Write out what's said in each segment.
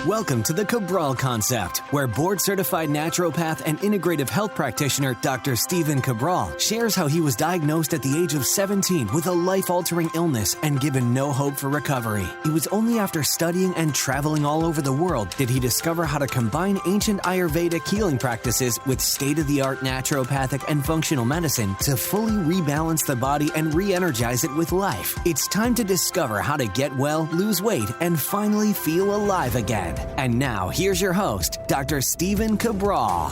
Welcome to the Cabral Concept, where board-certified naturopath and integrative health practitioner Dr. Stephen Cabral shares how he was diagnosed at the age of 17 with a life-altering illness and given no hope for recovery. It was only after studying and traveling all over the world did he discover how to combine ancient Ayurvedic healing practices with state-of-the-art naturopathic and functional medicine to fully rebalance the body and re-energize it with life. It's time to discover how to get well, lose weight, and finally feel alive again. And now, here's your host, Dr. Stephen Cabral.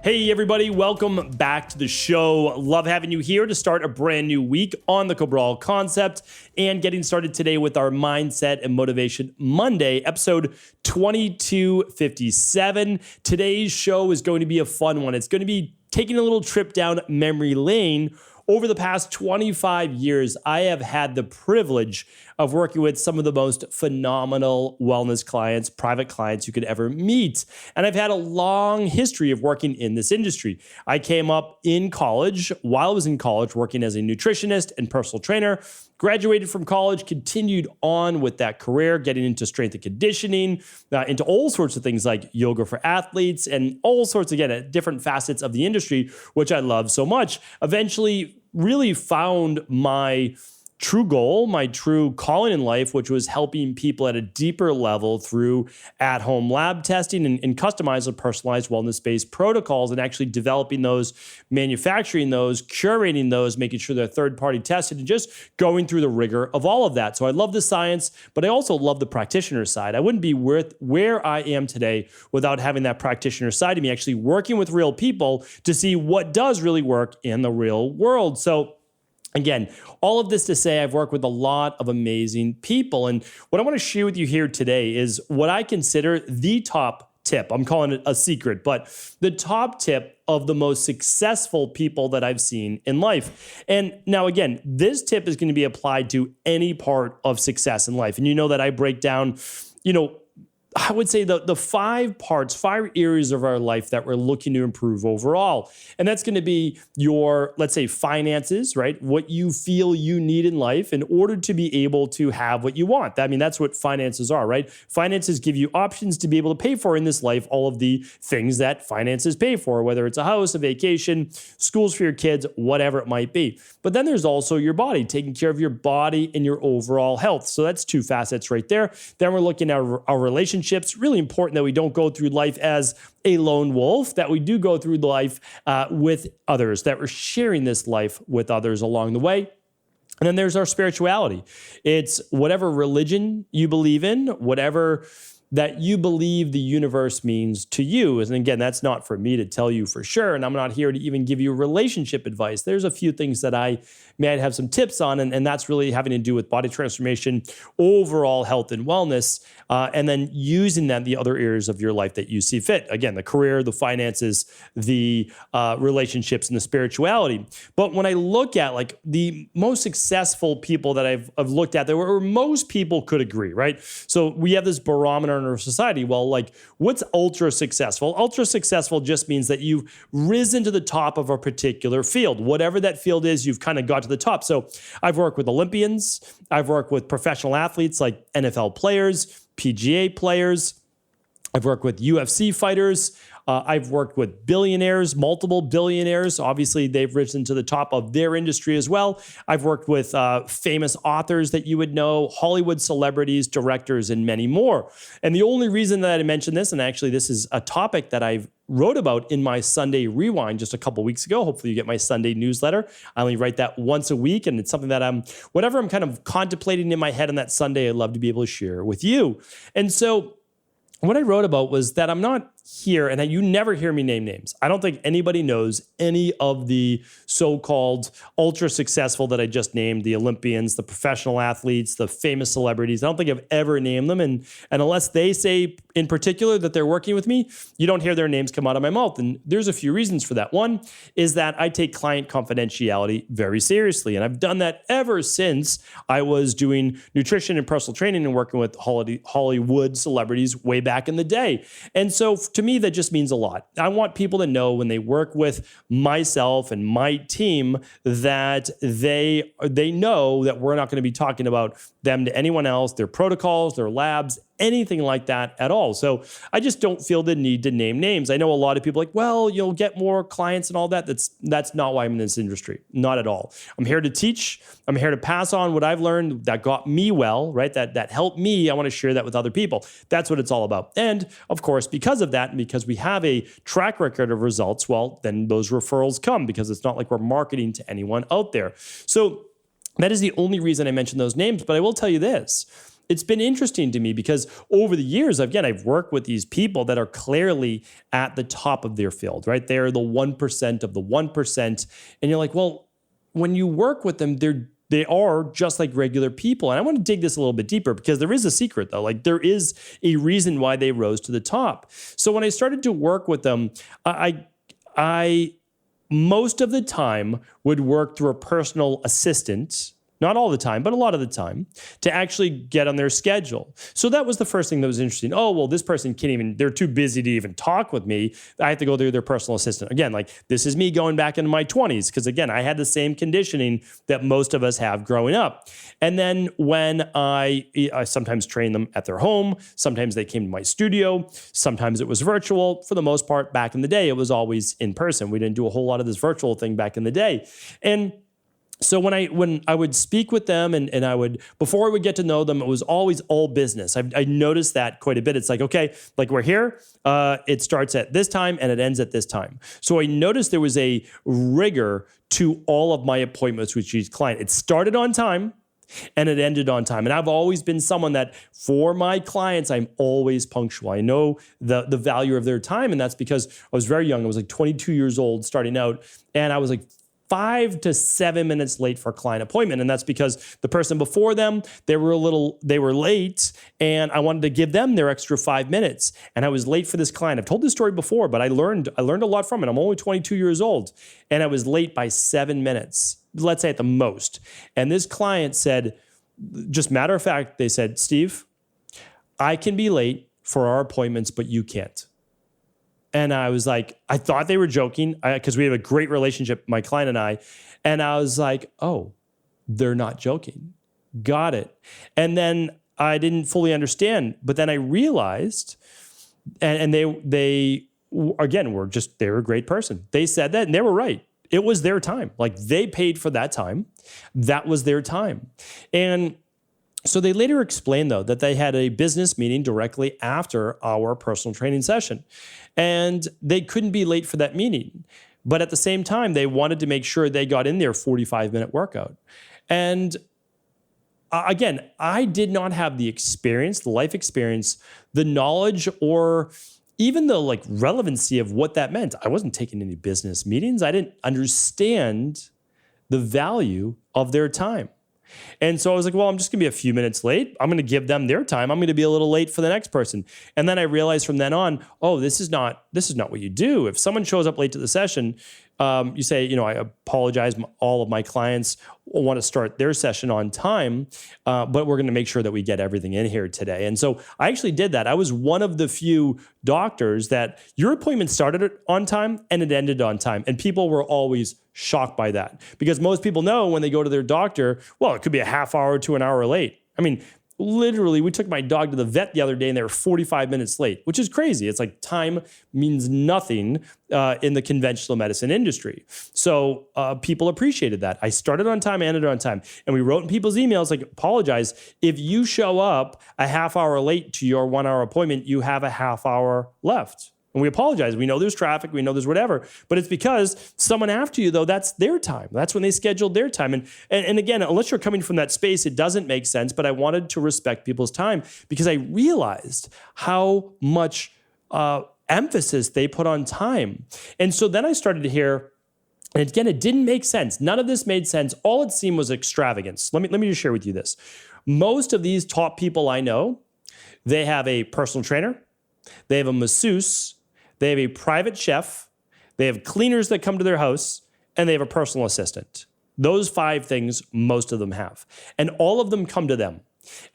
Hey everybody, welcome back to the show. Love having you here to start a brand new week on the Cabral Concept and getting started today with our Mindset and Motivation Monday, episode 2257. Today's show is going to be a fun one. It's going to be taking a little trip down memory lane. Over the past 25 years, I have had the privilege of working with some of the most phenomenal wellness clients, private clients you could ever meet. And I've had a long history of working in this industry. I came up in college, while I was in college, working as a nutritionist and personal trainer, graduated from college, continued on with that career, getting into strength and conditioning, into all sorts of things like yoga for athletes and all sorts, again, different facets of the industry, which I love so much. Eventually, really found my true goal, my true calling in life, which was helping people at a deeper level through at-home lab testing and customized and personalized wellness-based protocols and actually developing those, manufacturing those, curating those, making sure they're third-party tested, and just going through the rigor of all of that. So I love the science, but I also love the practitioner side. I wouldn't be where I am today without having that practitioner side of me, actually working with real people to see what does really work in the real world. So again, all of this to say I've worked with a lot of amazing people. And what I want to share with you here today is what I consider the top tip. I'm calling it a secret, but the top tip of the most successful people that I've seen in life. And now again, this tip is going to be applied to any part of success in life. And you know that I break down, I would say the five areas of our life that we're looking to improve overall. And that's going to be your, let's say, finances, right? What you feel you need in life in order to be able to have what you want. I mean, that's what finances are, right? Finances give you options to be able to pay for in this life all of the things that finances pay for, whether it's a house, a vacation, schools for your kids, whatever it might be. But then there's also your body, taking care of your body and your overall health. So that's two facets right there. Then we're looking at our relationships. Really important that we don't go through life as a lone wolf, that we do go through life with others, that we're sharing this life with others along the way. And then there's our spirituality. It's whatever religion you believe in, whatever that you believe the universe means to you. And again, that's not for me to tell you for sure. And I'm not here to even give you relationship advice. There's a few things that I might have some tips on, and that's really having to do with body transformation, overall health and wellness, and then using that in the other areas of your life that you see fit. Again, the career, the finances, the relationships, and the spirituality. But when I look at like the most successful people that I've looked at, where most people could agree, right? So we have this barometer in our society. Well, like what's ultra successful? Ultra successful just means that you've risen to the top of a particular field. Whatever that field is, you've kind of got to the top. So I've worked with Olympians. I've worked with professional athletes like NFL players, PGA players. I've worked with UFC fighters. I've worked with billionaires, multiple billionaires. Obviously, they've risen to the top of their industry as well. I've worked with famous authors that you would know, Hollywood celebrities, directors, and many more. And the only reason that I mentioned this, and actually this is a topic that I've wrote about in my Sunday Rewind just a couple weeks ago. Hopefully you get my Sunday newsletter. I only write that once a week, and it's something that whatever I'm kind of contemplating in my head on that Sunday, I'd love to be able to share with you. And so what I wrote about was that I'm not here, and you never hear me name names. I don't think anybody knows any of the so-called ultra successful that I just named, the Olympians, the professional athletes, the famous celebrities. I don't think I've ever named them. And unless they say in particular that they're working with me, you don't hear their names come out of my mouth. And there's a few reasons for that. One is that I take client confidentiality very seriously. And I've done that ever since I was doing nutrition and personal training and working with Hollywood celebrities way back in the day. And so to me, that just means a lot. I want people to know when they work with myself and my team that they know that we're not going to be talking about them to anyone else, their protocols, their labs, anything like that at all. So I just don't feel the need to name names. I know a lot of people are like, well, you'll get more clients and all that. That's not why I'm in this industry. Not at all. I'm here to teach. I'm here to pass on what I've learned that got me well, right? That helped me. I want to share that with other people. That's what it's all about. And of course, because of that, and because we have a track record of results, well, then those referrals come, because it's not like we're marketing to anyone out there. So that is the only reason I mention those names. But I will tell you this. It's been interesting to me because over the years, again, I've worked with these people that are clearly at the top of their field, right? They're the 1% of the 1%. And you're like, well, when you work with them, they are just like regular people. And I want to dig this a little bit deeper, because there is a secret though. Like, there is a reason why they rose to the top. So when I started to work with them, I most of the time would work through a personal assistant. Not all the time, but a lot of the time, to actually get on their schedule. So that was the first thing that was interesting. Oh, well, this person can't even, they're too busy to even talk with me. I have to go through their personal assistant. Again, like, this is me going back into my 20s, because again, I had the same conditioning that most of us have growing up. And then when I sometimes trained them at their home, sometimes they came to my studio, sometimes it was virtual. For the most part, back in the day, it was always in person. We didn't do a whole lot of this virtual thing back in the day. And so when I would speak with them and I would, before I would get to know them, it was always all business. I noticed that quite a bit. It's like, okay, like, we're here, it starts at this time and it ends at this time. So I noticed there was a rigor to all of my appointments with each client. It started on time and it ended on time. And I've always been someone that, for my clients, I'm always punctual. I know the value of their time. And that's because I was very young. I was like 22 years old starting out. And I was like 5 to 7 minutes late for a client appointment. And that's because the person before them, they were late, and I wanted to give them their extra 5 minutes. And I was late for this client. I've told this story before, but I learned a lot from it. I'm only 22 years old, and I was late by 7 minutes, let's say at the most. And this client said, just matter of fact, they said, Steve, I can be late for our appointments, but you can't. And I was like, I thought they were joking, because we have a great relationship, my client and I. And I was like, oh, they're not joking. Got it. And then I didn't fully understand. But then I realized, and they again, they were a great person. They said that, and they were right. It was their time. Like, they paid for that time. That was their time. And so they later explained, though, that they had a business meeting directly after our personal training session, and they couldn't be late for that meeting. But at the same time, they wanted to make sure they got in their 45-minute workout. And again, I did not have the experience, the life experience, the knowledge, or even the relevancy of what that meant. I wasn't taking any business meetings. I didn't understand the value of their time. And so I was like, well, I'm just going to be a few minutes late. I'm going to give them their time. I'm going to be a little late for the next person. And then I realized from then on, oh, this is not what you do. If someone shows up late to the session, you say, I apologize. All of my clients want to start their session on time, but we're going to make sure that we get everything in here today. And so I actually did that. I was one of the few doctors that your appointment started on time and it ended on time. And people were always shocked by that, because most people know when they go to their doctor, well, it could be a half hour to an hour late. I mean, literally, we took my dog to the vet the other day and they were 45 minutes late, which is crazy. It's like time means nothing in the conventional medicine industry. So people appreciated that. I started on time, ended on time. And we wrote in people's emails, like, apologize. If you show up a half hour late to your 1 hour appointment, you have a half hour left. And we apologize. We know there's traffic. We know there's whatever. But it's because someone after you, though, that's their time. That's when they scheduled their time. And again, unless you're coming from that space, it doesn't make sense. But I wanted to respect people's time, because I realized how much emphasis they put on time. And so then I started to hear, and again, it didn't make sense. None of this made sense. All it seemed was extravagance. Let me just share with you this. Most of these top people I know, they have a personal trainer. They have a masseuse. They have a private chef, they have cleaners that come to their house, and they have a personal assistant. Those 5 things most of them have. And all of them come to them.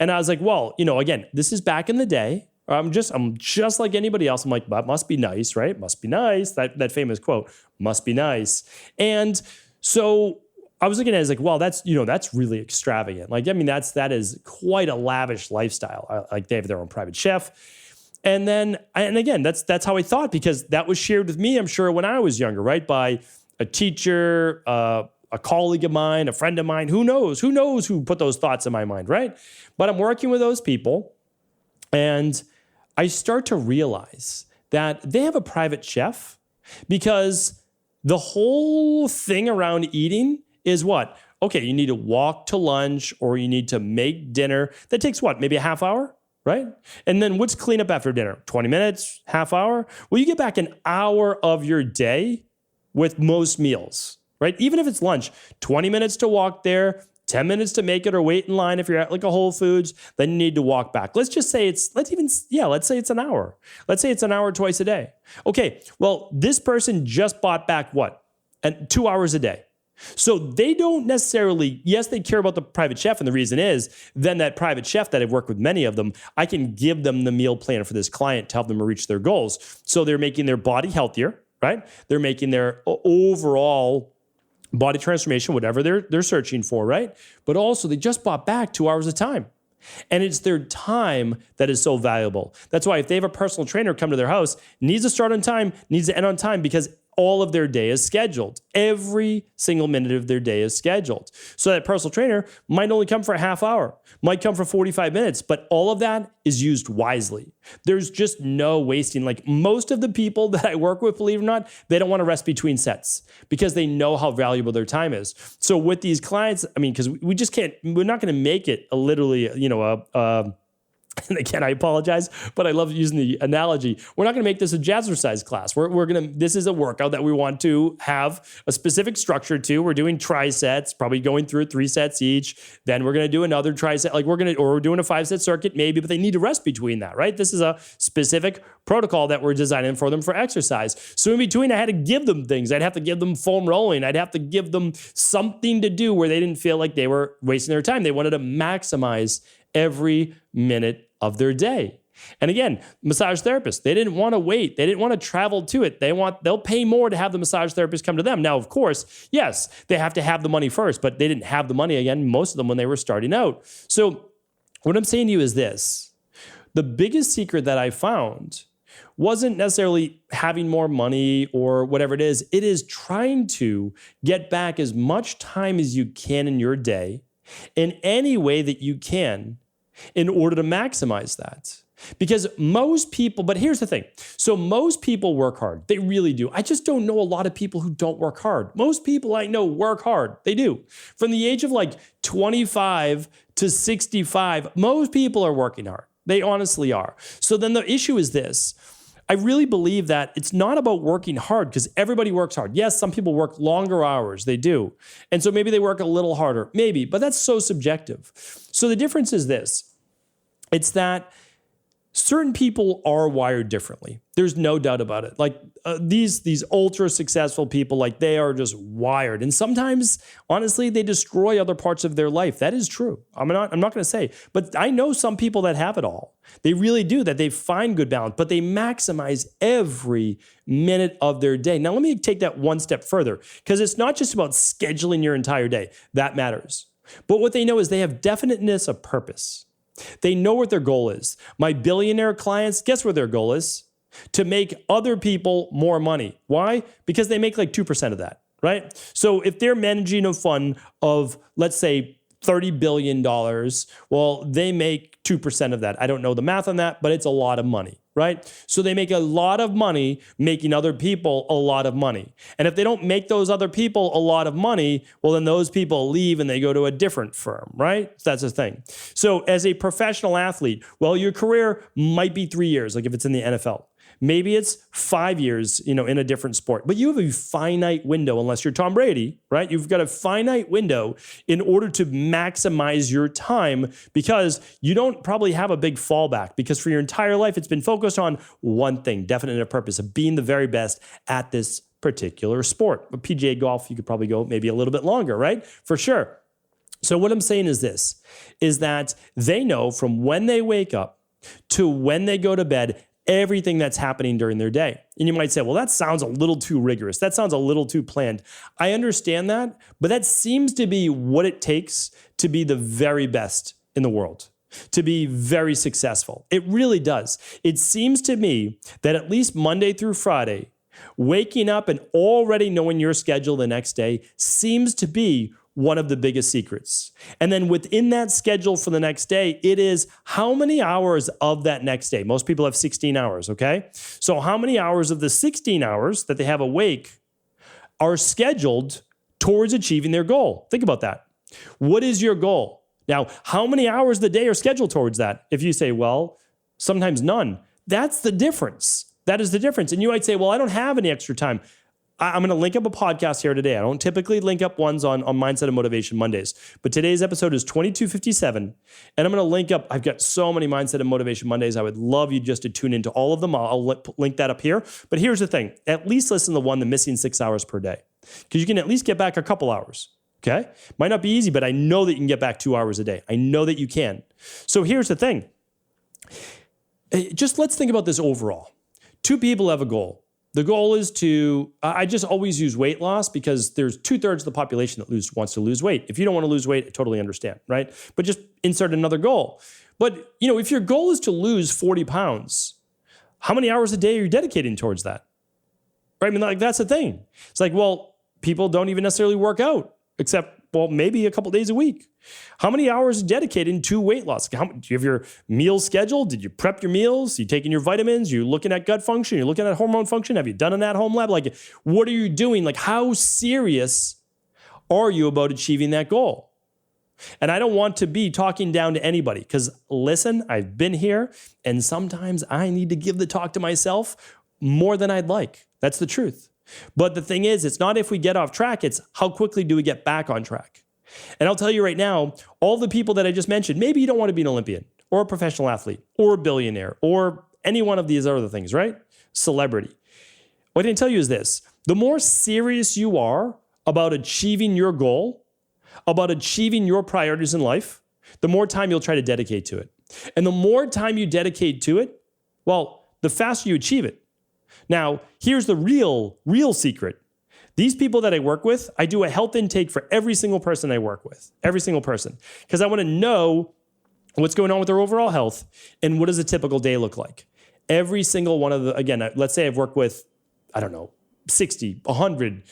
And I was like, well, again, this is back in the day, I'm just like anybody else. I'm like, that must be nice, right? Must be nice. That famous quote, must be nice. And so I was looking at it as like, well, that's really extravagant. Like, I mean, that is quite a lavish lifestyle. Like they have their own private chef. And again, that's how I thought, because that was shared with me, I'm sure, when I was younger, right? By a teacher, a colleague of mine, a friend of mine, who knows who put those thoughts in my mind, right? But I'm working with those people, and I start to realize that they have a private chef, because the whole thing around eating is what? Okay, you need to walk to lunch, or you need to make dinner. That takes what? Maybe a half hour, right? And then what's cleanup after dinner? 20 minutes, half hour? Well, you get back an hour of your day with most meals, right? Even if it's lunch, 20 minutes to walk there, 10 minutes to make it or wait in line if you're at like a Whole Foods, then you need to walk back. Let's say it's an hour. Let's say it's an hour twice a day. Okay, well, this person just bought back what? And 2 hours a day. So they don't necessarily, yes, they care about the private chef. And the reason is then that private chef that I've worked with many of them, I can give them the meal plan for this client to help them reach their goals. So they're making their body healthier, right? They're making their overall body transformation, whatever they're searching for, right? But also they just bought back 2 hours of time. And it's their time that is so valuable. That's why if they have a personal trainer come to their house, needs to start on time, needs to end on time, because all of their day is scheduled. Every single minute of their day is scheduled. So that personal trainer might only come for a half hour, might come for 45 minutes, but all of that is used wisely. There's just no wasting. Like most of the people that I work with, believe it or not, they don't want to rest between sets because they know how valuable their time is. So with these clients, I mean, because we just can't, we're not going to make it a literally, and again, I apologize, but I love using the analogy. We're not going to make this a jazzercise class. This is a workout that we want to have a specific structure to. We're doing trisets, probably going through 3 sets each. Then we're going to do another triset, or we're doing a 5-set circuit maybe, but they need to rest between that, right? This is a specific protocol that we're designing for them for exercise. So in between, I had to give them things. I'd have to give them foam rolling. I'd have to give them something to do where they didn't feel like they were wasting their time. They wanted to maximize every minute of their day. And again, massage therapists, they didn't want to wait. They didn't want to travel to it. They'll pay more to have the massage therapist come to them. Now, of course, yes, they have to have the money first, but they didn't have the money, again, most of them when they were starting out. So what I'm saying to you is this: the biggest secret that I found wasn't necessarily having more money or whatever it is. It is trying to get back as much time as you can in your day in any way that you can in order to maximize that. Because most people, but here's the thing. So most people work hard. They really do. I just don't know a lot of people who don't work hard. Most people I know work hard. They do. From the age of like 25 to 65, most people are working hard. They honestly are. So then the issue is this. I really believe that it's not about working hard, because everybody works hard. Yes, some people work longer hours. They do. And so maybe they work a little harder. Maybe, but that's so subjective. So the difference is this. It's that certain people are wired differently. There's no doubt about it. Like these ultra successful people, like they are just wired. And sometimes, honestly, they destroy other parts of their life. That is true. I'm not going to say, but I know some people that have it all. They really do, that they find good balance, but they maximize every minute of their day. Now, let me take that one step further, because it's not just about scheduling your entire day. That matters. But what they know is they have definiteness of purpose. They know what their goal is. My billionaire clients, guess what their goal is? To make other people more money. Why? Because they make like 2% of that, right? So if they're managing a fund of, let's say, $30 billion, well, they make 2% of that. I don't know the math on that, but it's a lot of money, right? So they make a lot of money making other people a lot of money. And if they don't make those other people a lot of money, well, then those people leave and they go to a different firm, right? So that's the thing. So as a professional athlete, well, your career might be 3 years, like if it's in the NFL. Maybe it's 5 years, in a different sport, but you have a finite window, unless you're Tom Brady, right? You've got a finite window in order to maximize your time, because you don't probably have a big fallback, because for your entire life, it's been focused on one thing, definite purpose of being the very best at this particular sport. But PGA golf, you could probably go maybe a little bit longer, right? For sure. So what I'm saying is this, is that they know from when they wake up to when they go to bed, everything that's happening during their day. And you might say, well, that sounds a little too rigorous. That sounds a little too planned. I understand that, but that seems to be what it takes to be the very best in the world, to be very successful. It really does. It seems to me that at least Monday through Friday, waking up and already knowing your schedule the next day seems to be one of the biggest secrets. And then within that schedule for the next day, it is how many hours of that next day. Most people have 16 hours, okay? So how many hours of the 16 hours that they have awake are scheduled towards achieving their goal? Think about that. What is your goal? Now, how many hours of the day are scheduled towards that? If you say, well, sometimes none, that's the difference. That is the difference. And you might say, well, I don't have any extra time. I'm going to link up a podcast here today. I don't typically link up ones on Mindset and Motivation Mondays, but today's episode is 2257, and I'm going to link up. I've got so many Mindset and Motivation Mondays. I would love you just to tune into all of them. I'll link that up here. But here's the thing. At least listen to one, the missing 6 hours per day, because you can at least get back a couple hours, okay? Might not be easy, but I know that you can get back 2 hours a day. I know that you can. So here's the thing. Just let's think about this overall. Two people have a goal. The goal is to, I just always use weight loss because there's 2/3 of the population that wants to lose weight. If you don't want to lose weight, I totally understand, right? But just insert another goal. But, if your goal is to lose 40 pounds, how many hours a day are you dedicating towards that? Right? I mean, that's the thing. It's like, well, people don't even necessarily work out except, well, maybe a couple days a week. How many hours dedicated to weight loss? Do you have your meals scheduled? Did you prep your meals? You taking your vitamins? You looking at gut function? You're looking at hormone function? Have you done an at-home lab? Like, what are you doing? Like, how serious are you about achieving that goal? And I don't want to be talking down to anybody because, listen, I've been here, and sometimes I need to give the talk to myself more than I'd like. That's the truth. But the thing is, it's not if we get off track, it's how quickly do we get back on track. And I'll tell you right now, all the people that I just mentioned, maybe you don't want to be an Olympian or a professional athlete or a billionaire or any one of these other things, right? Celebrity. What I can tell you is this. The more serious you are about achieving your goal, about achieving your priorities in life, the more time you'll try to dedicate to it. And the more time you dedicate to it, well, the faster you achieve it. Now, here's the real secret. These people that I work with, I do a health intake for every single person I work with, every single person, because I want to know what's going on with their overall health and what does a typical day look like. Every single one of again, let's say I've worked with, 60, 100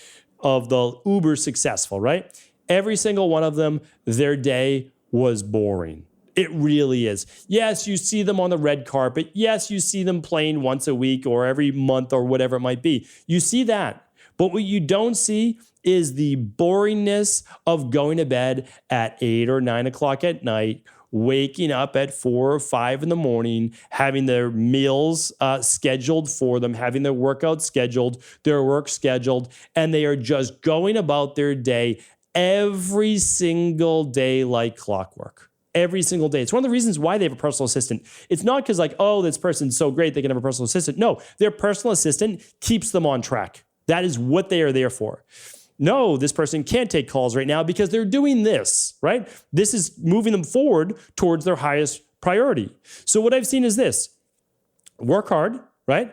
of the uber successful, right? Every single one of them, their day was boring. It really is. Yes, you see them on the red carpet. Yes, you see them playing once a week or every month or whatever it might be. You see that. But what you don't see is the boringness of going to bed at 8 or 9 o'clock at night, waking up at 4 or 5 in the morning, having their meals scheduled for them, having their workouts scheduled, their work scheduled, and they are just going about their day every single day like clockwork. Every single day. It's one of the reasons why they have a personal assistant. It's not because this person's so great they can have a personal assistant. No, their personal assistant keeps them on track. That is what they are there for. No, this person can't take calls right now because they're doing this, right? This is moving them forward towards their highest priority. So what I've seen is this. Work hard, right?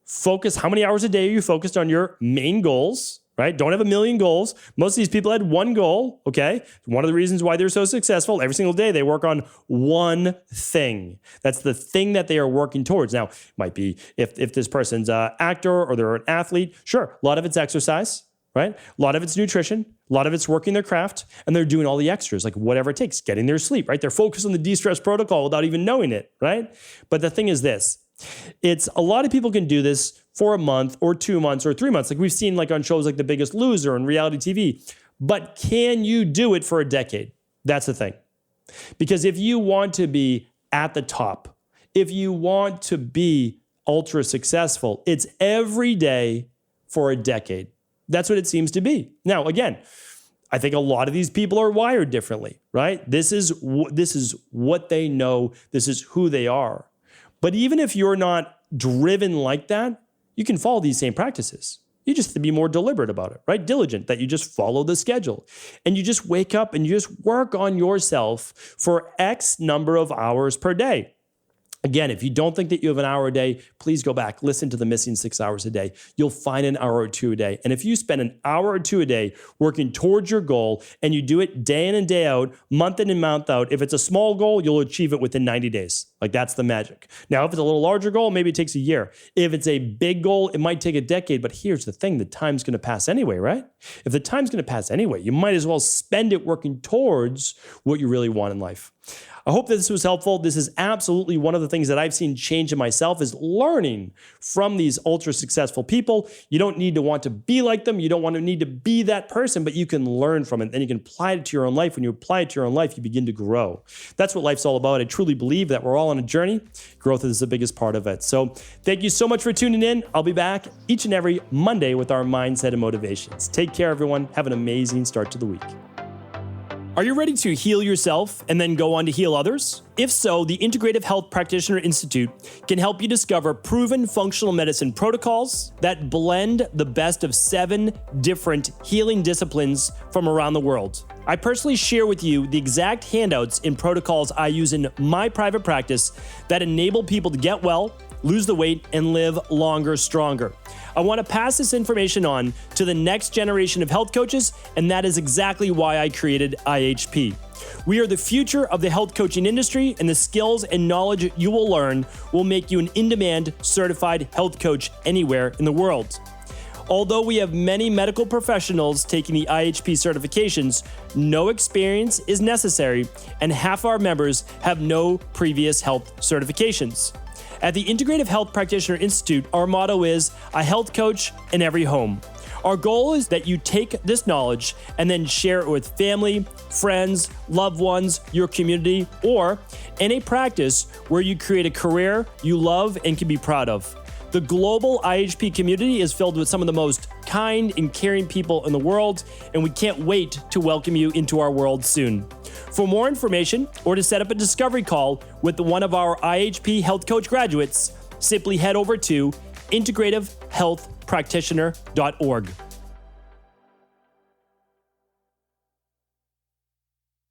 Focus. How many hours a day are you focused on your main goals? Right? Don't have a million goals. Most of these people had one goal, okay? One of the reasons why they're so successful, every single day they work on one thing. That's the thing that they are working towards. Now, it might be if this person's an actor or they're an athlete, sure, a lot of it's exercise, right? A lot of it's nutrition, a lot of it's working their craft, and they're doing all the extras, like whatever it takes, getting their sleep, right? They're focused on the de-stress protocol without even knowing it, right? But the thing is this, it's a lot of people can do this for a month or 2 months or 3 months. Like we've seen on shows like The Biggest Loser and reality TV. But can you do it for a decade? That's the thing. Because if you want to be at the top, if you want to be ultra successful, it's every day for a decade. That's what it seems to be. Now, again, I think a lot of these people are wired differently, right? This is what they know. This is who they are. But even if you're not driven like that, you can follow these same practices. You just have to be more deliberate about it, right? Diligent, that you just follow the schedule. And you just wake up and you just work on yourself for X number of hours per day. Again, if you don't think that you have an hour a day, please go back, listen to the missing 6 hours a day. You'll find an hour or two a day. And if you spend an hour or two a day working towards your goal and you do it day in and day out, month in and month out, if it's a small goal, you'll achieve it within 90 days. Like that's the magic. Now, if it's a little larger goal, maybe it takes a year. If it's a big goal, it might take a decade. But here's the thing, the time's going to pass anyway, right? If the time's going to pass anyway, you might as well spend it working towards what you really want in life. I hope that this was helpful. This is absolutely one of the things that I've seen change in myself is learning from these ultra successful people. You don't need to want to be like them. You don't want to need to be that person, but you can learn from it. Then you can apply it to your own life. When you apply it to your own life, you begin to grow. That's what life's all about. I truly believe that we're all on a journey. Growth is the biggest part of it. So thank you so much for tuning in. I'll be back each and every Monday with our mindset and motivations. Take care, everyone. Have an amazing start to the week. Are you ready to heal yourself and then go on to heal others? If so, the Integrative Health Practitioner Institute can help you discover proven functional medicine protocols that blend the best of 7 different healing disciplines from around the world. I personally share with you the exact handouts and protocols I use in my private practice that enable people to get well, lose the weight, and live longer, stronger. I want to pass this information on to the next generation of health coaches, and that is exactly why I created IHP. We are the future of the health coaching industry, and the skills and knowledge you will learn will make you an in-demand certified health coach anywhere in the world. Although we have many medical professionals taking the IHP certifications, no experience is necessary, and half our members have no previous health certifications. At the Integrative Health Practitioner Institute, our motto is a health coach in every home. Our goal is that you take this knowledge and then share it with family, friends, loved ones, your community, or in a practice where you create a career you love and can be proud of. The global IHP community is filled with some of the most kind and caring people in the world, and we can't wait to welcome you into our world soon. For more information or to set up a discovery call with one of our IHP Health Coach graduates, simply head over to integrativehealthpractitioner.org.